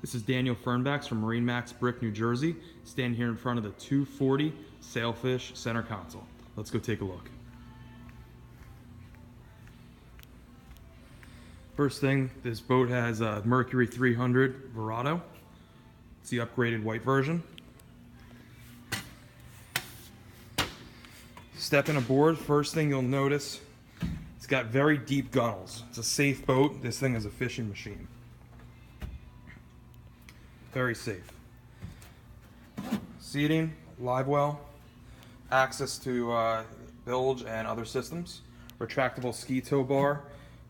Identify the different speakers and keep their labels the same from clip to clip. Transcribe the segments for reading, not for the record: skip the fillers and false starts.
Speaker 1: This is Daniel Fernbacks from MarineMax, Brick, New Jersey. Standing here in front of the 240 Sailfish center console. Let's go take a look. First thing, this boat has a Mercury 300 Verado. It's the upgraded white version. Stepping aboard, first thing you'll notice, it's got very deep gunnels. It's a safe boat. This thing is a fishing machine. Very safe. Seating, livewell, access to bilge and other systems, retractable ski tow bar,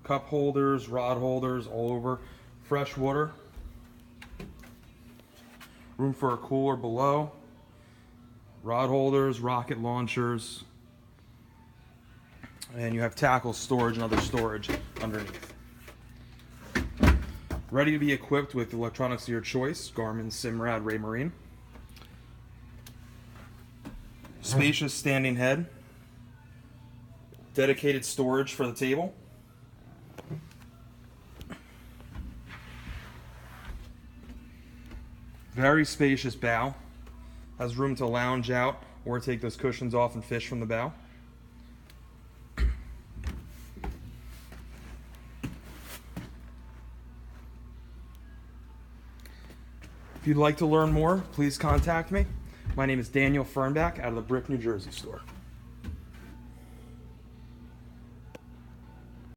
Speaker 1: cup holders, rod holders all over, fresh water, room for a cooler below, rod holders, rocket launchers, and you have tackle storage and other storage underneath. Ready to be equipped with electronics of your choice, Garmin, Simrad, Raymarine. Spacious standing head. Dedicated storage for the table. Very spacious bow. Has room to lounge out or take those cushions off and fish from the bow. If you'd like to learn more, please contact me. My name is Daniel Fernback out of the Brick, New Jersey store.